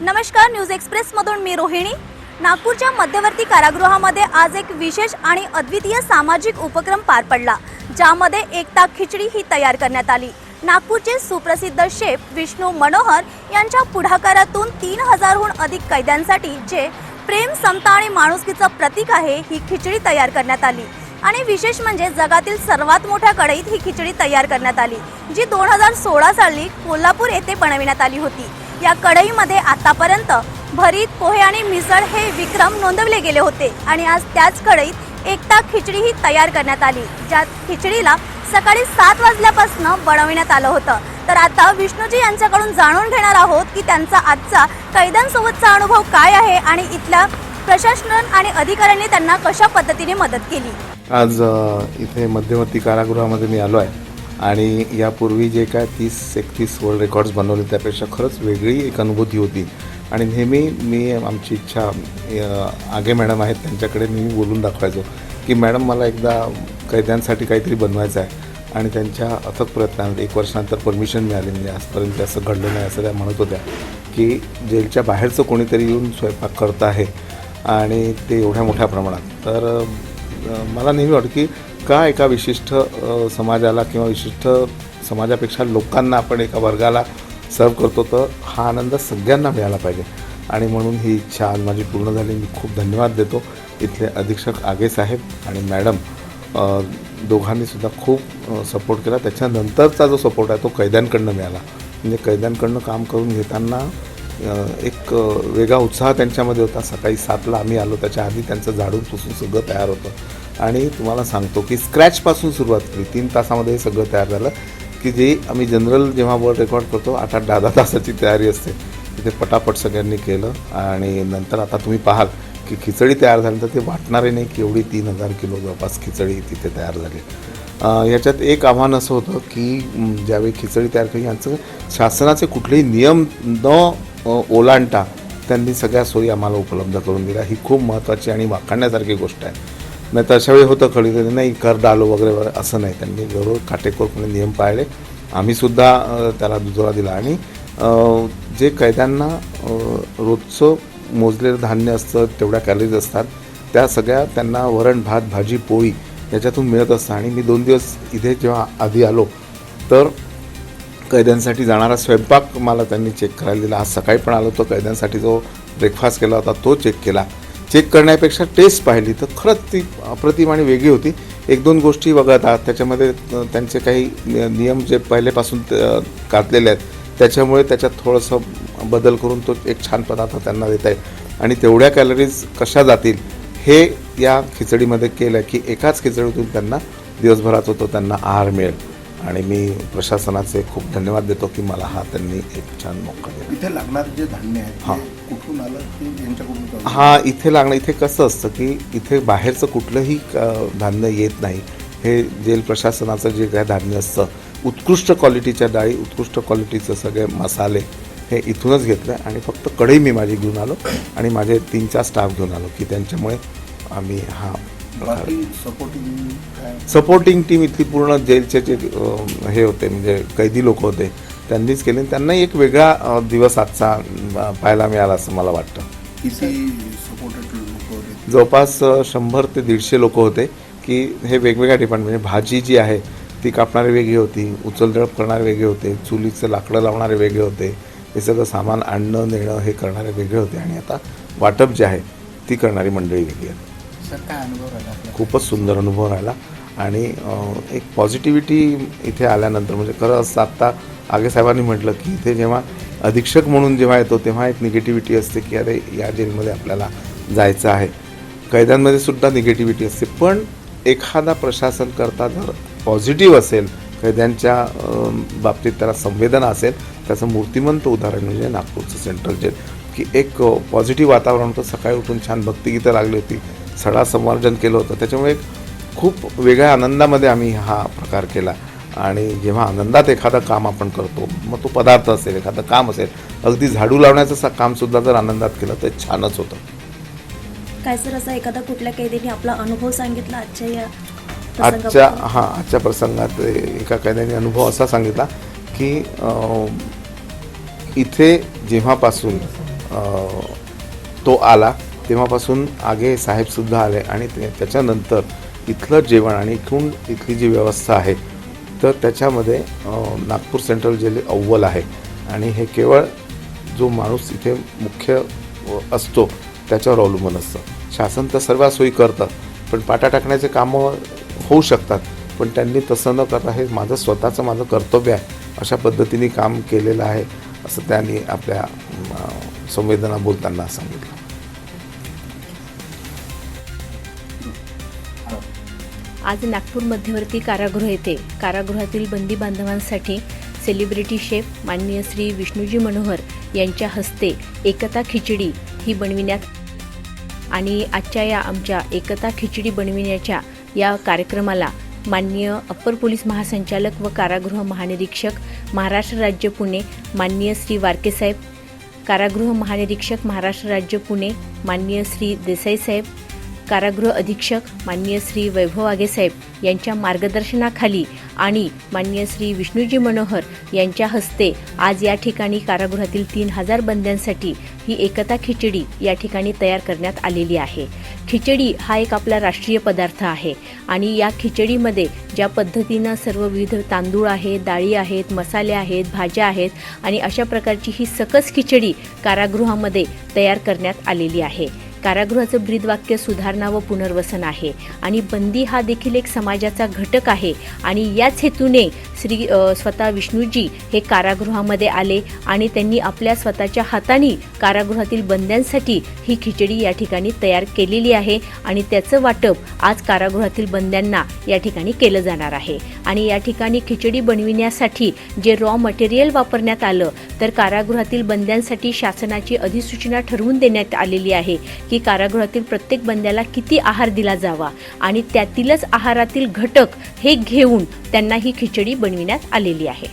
नमस्कार, news express मधून मी रोहिणी। नागपूरच्या मध्यवर्ती कारागृहामध्ये आज एक विशेष आणि अद्वितीय सामाजिक उपक्रम पार पडला, ज्यामध्ये एकता खिचडी ही तयार करण्यात आली। नागपूरचे सुप्रसिद्ध शेफ विष्णू मनोहर यांच्या पुढाकारातून 3000 हून अधिक कैद्यांसाठी जे प्रेम, समता आणि माणुसकीचं प्रतीक आहे, ही खिचडी तयार करण्यात आली। आणि विशेष म्हणजे जगातील सर्वात मोठ्या कढईत ही खिचडी तयार करण्यात आली, जी 2016 साली कोल्हापूर येथे बनविण्यात आली होती। या कढईमध्ये आतापर्यंत भरीत, पोहे आणि मिसळ हे विक्रम नोंदवले गेले होते आणि आज त्याच कढईत एकता खिचडी ही तयार करण्यात आली, ज्या खिचडीला सकाळी 7 वाजल्यापासून बनविण्यात आलं होतं। तर आता विष्णूजी यांच्याकडून जाणून घेणार आहोत की त्यांचा आजचा कैद्यांसोबतचा अनुभव काय आहे आणि इथल्या प्रशासन आणि अधिकाऱ्यांनी त्यांना कशा पद्धतीने मदत केली। आज इथे मध्यवर्ती कारागृहामध्ये मी आलो आहे आणि यापूर्वी जे काय 30-31 वर्ल्ड रेकॉर्ड्स बनवले त्यापेक्षा खरंच वेगळी एक अनुभूती होती। आणि नेहमी मी आमची इच्छा आगे मॅडम आहेत त्यांच्याकडे नेहमी बोलून दाखवायचो की मॅडम मला एकदा कैद्यांसाठी काहीतरी बनवायचं आहे। आणि त्यांच्या अथक प्रयत्नांत 1 वर्षानंतर परमिशन मिळाली, म्हणजे आजपर्यंत असं घडलं नाही असं त्या म्हणत होत्या की जेलच्या बाहेरचं कोणीतरी येऊन स्वयंपाक करत आहे आणि ते एवढ्या मोठ्या प्रमाणात। तर मला नेहमी वाटतं की का एका विशिष्ट समाजाला किंवा विशिष्ट समाजापेक्षा लोकांना आपण एका वर्गाला सर्व करतो, तर हा आनंद सगळ्यांना मिळाला पाहिजे। आणि म्हणून ही इच्छा आज माझी पूर्ण झाली। मी खूप धन्यवाद देतो इथले अधीक्षक आगे साहेब आणि मॅडम दोघांनीसुद्धा खूप सपोर्ट केला। त्याच्यानंतरचा जो सपोर्ट आहे तो कैद्यांकडनं मिळाला। म्हणजे कैद्यांकडनं काम करून घेताना एक वेगळा उत्साह त्यांच्यामध्ये होता। सकाळी 7ला आम्ही आलो, त्याच्या आधी त्यांचं झाडून पुसून सगळं तयार होतं आणि तुम्हाला सांगतो की स्क्रॅचपासून सुरुवात केली। 3 तासामध्ये हे सगळं तयार झालं की जे आम्ही जनरल जेव्हा वर्ल्ड रेकॉर्ड करतो 8-8, 10-10 तासाची तयारी असते, तिथे पटापट सगळ्यांनी केलं। आणि नंतर आता तुम्ही पाहाल की खिचडी तयार झाल्यानंतर ते वाटणारे नाही की एवढी 3000 किलो जवळपास खिचडी तिथे तयार झाली। याच्यात एक आव्हान असं होतं की ज्यावेळी खिचडी तयार केली यांचं शासनाचे कुठलेही नियम न ओलांडता त्यांनी सगळ्या सोयी आम्हाला उपलब्ध करून दिल्या। ही खूप महत्त्वाची आणि वाखाणण्यासारखी गोष्ट आहे। नाही तर अशावेळी होतं कधी नाही कर डालो वगैरे वगैरे असं नाही, त्यांनी बरोबर काटेकोरपणे नियम पाळले। आम्हीसुद्धा त्याला दुजोरा दिला। आणि जे कैद्यांना रोजचं मोजलेलं धान्य असतं, तेवढ्या कॅलरीज असतात, त्या सगळ्या त्यांना वरण, भात, भाजी, पोळी याच्यातून मिळत असतं। आणि मी 2 दिवस इथे जेव्हा आधी आलो तर कैद्यांसाठी जाणारा स्वयंपाक मला त्यांनी चेक करायला दिला। आज सकाळी पण आलो तर कैद्यांसाठी जो ब्रेकफास्ट केला होता तो चेक केला। चेक करण्यापेक्षा टेस्ट पाहिली तर खरंच ती अप्रतिम आणि वेगळी होती। 1-2 गोष्टी वगळतात, त्याच्यामध्ये त्यांचे काही नियम जे पहिलेपासून घातलेले आहेत त्याच्यामुळे त्याच्यात थोडंसं बदल करून तो एक छान पदार्थ त्यांना देता येईल। आणि तेवढ्या कॅलरीज कशा जातील हे या खिचडीमध्ये केलं की एकाच खिचडीतून त्यांना दिवसभराचा तो त्यांना आहार मिळेल। आणि मी प्रशासनाचे खूप धन्यवाद देतो की मला हा त्यांनी एक छान मौका दिला। इथे लागणार जे धान्य आहे ते कुठून आलं की यांच्याकडून? हा, इथे लागणं, इथे कसं असतं की इथे बाहेरचं कुठलंही धान्य येत नाही। हे जेल प्रशासनाचं जे काय धान्य असतं, उत्कृष्ट क्वालिटीच्या डाळी, उत्कृष्ट क्वालिटीचं सगळे मसाले हे इथूनच घेतलं आणि फक्त कढई मी माझी घेऊन आलो आणि माझे 3-4 स्टाफ घेऊन आलो की त्यांच्यामुळे आम्ही हा सपोर्टिंग टीम इथली पूर्ण जेलचे जे हे होते म्हणजे कैदी लोक होते त्यांनीच केले। त्यांना एक वेगळा दिवस आजचा पाहायला मिळाला असं मला वाटतं। किती सपोर्टेड लोक होते? जवळपास 100 ते 150 लोक होते की हे वेगवेगळ्या डिपार्टमेंट, म्हणजे भाजी जी आहे ती कापणारे वेगळी होती, उचलदळप करणारे वेगळे होते, चुलीचं लाकडं लावणारे वेगळे होते, हे सगळं सामान आणणं नेणं हे करणारे वेगळे होते आणि आता वाटप जे आहे ती करणारी मंडळी वेगळी आहे। सर, काय अनुभव राहिला? खूपच सुंदर अनुभव राहिला आणि एक पॉझिटिव्हिटी इथे आल्यानंतर, म्हणजे खरं असतं आत्ता आगे साहेबांनी म्हटलं की इथे जेव्हा अधीक्षक म्हणून जेव्हा येतो तेव्हा एक निगेटिव्हिटी असते की अरे या जेलमध्ये आपल्याला जायचं आहे। कैद्यांमध्ये सुद्धा निगेटिव्हिटी असते, पण एखादा प्रशासन करता जर पॉझिटिव्ह असेल, कैद्यांच्या बाबतीत त्याला संवेदना असेल, त्याचं मूर्तिमंत उदाहरण म्हणजे नागपूरचं सेंट्रल जेल की एक पॉझिटिव्ह वातावरण होतं। सकाळी उठून छान भक्तिगीतं लागली होती, सडा संवर्धन केलं होतं, त्याच्यामुळे खूप वेगळ्या आनंदामध्ये आम्ही हा प्रकार केला। आणि जेव्हा आनंदात एखादं काम आपण करतो, मग तो पदार्थ असेल, एखादं काम असेल, अगदी झाडू लावण्याचं कामसुद्धा जर आनंदात केलं तर छानच होतं। काय सर, असं एखादा कुठल्या कैद्याने आपला अनुभव सांगितला आजच्या प्रसंगात? एका कैद्याने अनुभव असा सांगितला की इथे जेव्हापासून तो आला तेव्हापासून आगे साहेबसुद्धा आले आणि त्याच्यानंतर इथलं जेवण आणि इथली जी व्यवस्था आहे तर त्याच्यामध्ये नागपूर सेंट्रल जेल अव्वल आहे. आणि हे केवळ जो माणूस इथे मुख्य असतो त्याच्यावर अवलंबून असतं. शासन तर सर्व सोयी करतं, पण पाटा टाकण्याचे कामं होऊ शकतात, पण त्यांनी तसं न करता हे माझं कर्तव्य आहे अशा पद्धतीने काम केलेलं आहे असं त्यांनी आपल्या संवेदना बोलताना सांगितलं. आज नागपूर मध्यवर्ती कारागृह येथे कारागृहातील बंदी बांधवांसाठी सेलिब्रिटी शेफ माननीय श्री विष्णूजी मनोहर यांच्या हस्ते एकता खिचडी ही बनविण्यात आणि आजच्या या आमच्या एकता खिचडी बनविण्याच्या या कार्यक्रमाला माननीय अप्पर पोलीस महासंचालक व कारागृह महानिरीक्षक महाराष्ट्र राज्य पुणे माननीय श्री वारके साहेब, कारागृह महानिरीक्षक महाराष्ट्र राज्य पुणे माननीय श्री देसाई साहेब, कारागृह अधीक्षक माननीय श्री वैभव आगे साहेब यांच्या मार्गदर्शनाखाली आणि माननीय श्री विष्णूजी मनोहर यांच्या हस्ते आज या ठिकाणी कारागृहातील 3000 बंद्यांसाठी ही एकता खिचडी या ठिकाणी तयार करण्यात आलेली आहे. खिचडी हा एक आपला राष्ट्रीय पदार्थ आहे आणि या खिचडीमध्ये ज्या पद्धतीनं सर्व विविध तांदूळ आहेत, डाळी आहेत, मसाले आहेत, भाज्या आहेत आणि अशा प्रकारची ही सकस खिचडी कारागृहामध्ये तयार करण्यात आलेली आहे. कारागृहाचं ब्रीदवाक्य सुधारणा व पुनर्वसन आहे आणि बंदी हा देखील एक समाजाचा घटक आहे आणि याच हेतूने स्वतः विष्णूजी हे कारागृहामध्ये आले आणि त्यांनी आपल्या स्वतःच्या हाताने कारागृहातील बंद्यांसाठी ही खिचडी या ठिकाणी तयार केलेली आहे आणि त्याचं वाटप आज कारागृहातील बंद्यांना या ठिकाणी केलं जाणार आहे. आणि या ठिकाणी खिचडी बनविण्यासाठी जे रॉ मटेरियल वापरण्यात आलं तर कारागृहातील बंद्यांसाठी शासनाची अधिसूचना ठरवून देण्यात आलेली आहे की कारागृहातील प्रत्येक बंद्याला किती आहार दिला जावा आणि त्यातीलच आहारातील घटक हे घेऊन त्यांना ही खिचडी बनविण्यात आलेली आहे.